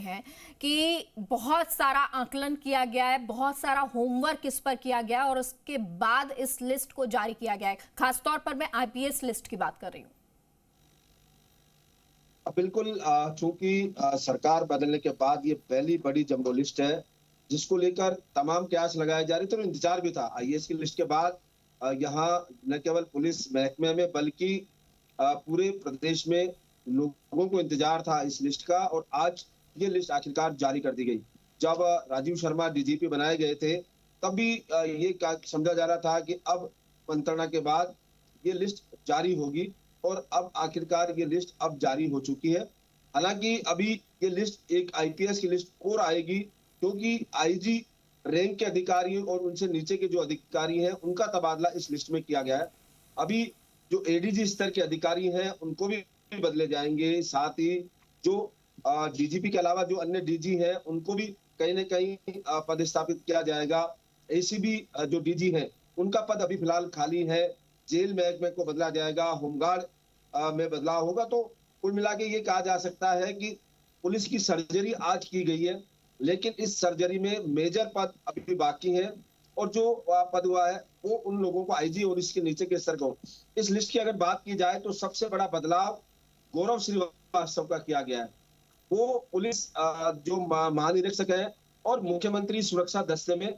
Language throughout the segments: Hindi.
हैं कि बहुत सारा आकलन किया गया है, बहुत सारा होमवर्क इस पर किया गया है और उसके बाद इस लिस्ट को जारी किया गया है। खासतौर पर मैं आईपीएस लिस्ट की बात कर रही हूँ। बिल्कुल, चूंकि सरकार बदलने के बाद ये पहली बड़ी जंबो लिस्ट है जिसको लेकर तमाम कयास लगाए जा रहे थे और इंतजार भी था। आईएएस की लिस्ट के बाद यहाँ न केवल पुलिस महकमे में बल्कि पूरे प्रदेश में लोगों को इंतजार था इस लिस्ट का और आज ये लिस्ट आखिरकार जारी कर दी गई। जब राजीव शर्मा डीजीपी बनाए गए थे तब भी ये समझा जा रहा था कि अब मंत्रणा के बाद ये लिस्ट जारी होगी और अब आखिरकार ये लिस्ट अब जारी हो चुकी है। हालांकि अभी ये लिस्ट एक आईपीएस की लिस्ट और आएगी क्योंकि आईजी रैंक के अधिकारी और उनसे नीचे के जो अधिकारी हैं उनका तबादला इस लिस्ट में किया गया है। अभी जो एडीजी स्तर के अधिकारी हैं उनको भी बदले जाएंगे, साथ ही जो डीजीपी के अलावा जो अन्य डीजी हैं उनको भी कहीं ना कहीं पदस्थापित किया जाएगा। एसीबी जो डीजी हैं उनका पद अभी फिलहाल खाली है। जेल महकमे को बदला जाएगा, होमगार्ड में बदलाव होगा। तो कुल मिला के ये कहा जा सकता है कि पुलिस की सर्जरी आज की गई है, लेकिन इस सर्जरी में मेजर पद अभी बाकी हैं और जो पद हुआ है वो उन लोगों को आईजी और इसके नीचे के स्तर को। इस लिस्ट की अगर बात की जाए तो सबसे बड़ा बदलाव गौरव श्रीवास्तव का किया गया है। वो पुलिस जो महानिरीक्षक है और मुख्यमंत्री सुरक्षा दस्ते में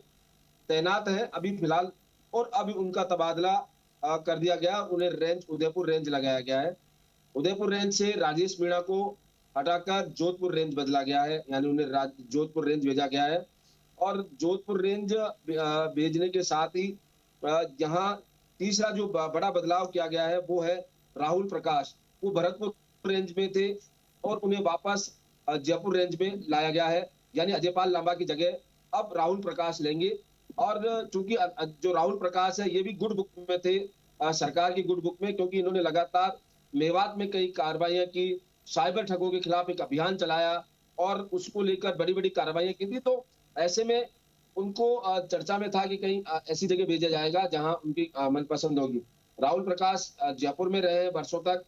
तैनात है अभी फिलहाल, और अभी उनका तबादला कर दिया गया। उन्हें रेंज उदयपुर रेंज लगाया गया है। उदयपुर रेंज से राजेश मीणा को हटाकर जोधपुर रेंज बदला गया है, यानी उन्हें जोधपुर रेंज भेजा गया है। और जोधपुर रेंज भेजने के साथ ही यहाँ तीसरा जो बड़ा बदलाव किया गया है वो है राहुल प्रकाश। वो भरतपुर रेंज में थे और उन्हें वापस जयपुर रेंज में लाया गया है, यानी अजयपाल लांबा की जगह अब राहुल प्रकाश लेंगे। और चूंकि जो राहुल प्रकाश है ये भी गुड बुक में थे, सरकार की गुड बुक में, क्योंकि इन्होंने लगातार मेवात में कई कार्रवाइयां की, साइबर ठगों के खिलाफ एक अभियान चलाया और उसको लेकर बड़ी बड़ी कार्रवाइयां की थी। तो ऐसे में उनको चर्चा में था कि कहीं ऐसी जगह भेजा जाएगा जहां उनकी मनपसंद होगी। राहुल प्रकाश जयपुर में रहे वर्षों तक,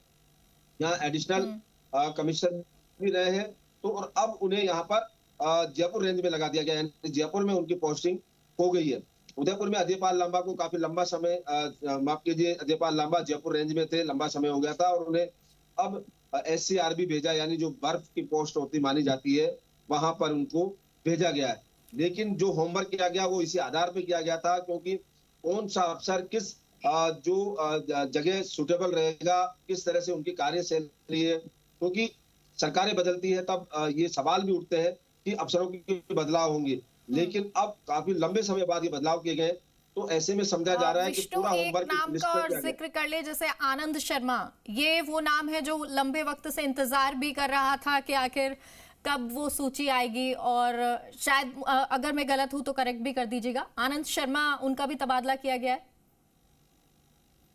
यहाँ एडिशनल कमिश्नर भी रहे हैं। तो और अब उन्हें यहाँ पर जयपुर रेंज में लगा दिया गया, यानी जयपुर में उनकी पोस्टिंग हो गई है। उदयपुर में अजयपाल लांबा को काफी लंबा समय, माफ कीजिए, अजयपाल लांबा जयपुर रेंज में थे, लंबा समय हो गया था और उन्हें अब एससीआरबी भेजा, यानी जो बर्फ की पोस्ट होती मानी जाती है वहां पर उनको भेजा गया है। लेकिन जो होमवर्क किया गया वो इसी आधार पर किया गया था क्योंकि कौन सा अफसर किस जो जगह सुटेबल रहेगा, किस तरह से उनकी कार्यशैली है, क्योंकि सरकारें बदलती है तब ये सवाल भी उठते हैं कि अफसरों के बदलाव होंगे। लेकिन अब काफी लंबे समय बाद ये बदलाव किए गए, तो ऐसे में समझा जा रहा है कि पूरा होमवर्क नाम का और जिक्र कर ले, जैसे आनंद शर्मा, ये वो नाम है जो लंबे वक्त से इंतजार भी कर रहा था कि आखिर कब वो सूची आएगी, और शायद अगर मैं गलत हूं तो करेक्ट भी कर दीजिएगा, आनंद शर्मा उनका भी तबादला किया गया है।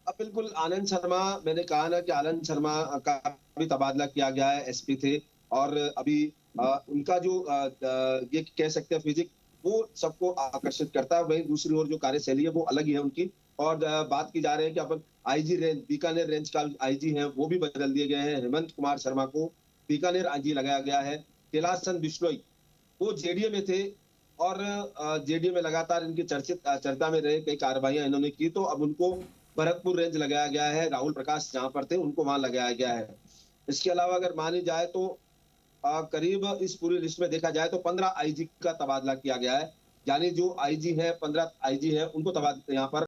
अब बिल्कुल आनंद शर्मा, मैंने कहा ना कि आनंद शर्मा का भी तबादला किया गया है, एसपी थे और अभी उनका जो ये कह सकते हैं फिजिक वो सबको आकर्षित करता है। वहीं दूसरी ओर जो कार्यशैली है वो अलग ही है उनकी। और बात की जा रही है कि अपन आईजी रेंज, बीकानेर रेंज का आईजी है वो भी बदल दिए गए हैं। हेमंत कुमार शर्मा को बीकानेर आईजी लगाया गया है। कैलाश बिश्नोई वो जेडीए में थे और जेडीए में लगातार इनकी चर्चा में रहे, कई कार्रवाइयां इन्होंने की, तो अब उनको भरतपुर रेंज लगाया गया है। राहुल प्रकाश जहां पर थे उनको वहां लगाया गया है। इसके अलावा अगर मानी जाए तो करीब इस पूरी लिस्ट में देखा जाए तो 15 आईजी का तबादला किया गया है, यानी जो आईजी है 15 आईजी है उनको तबादला यहाँ पर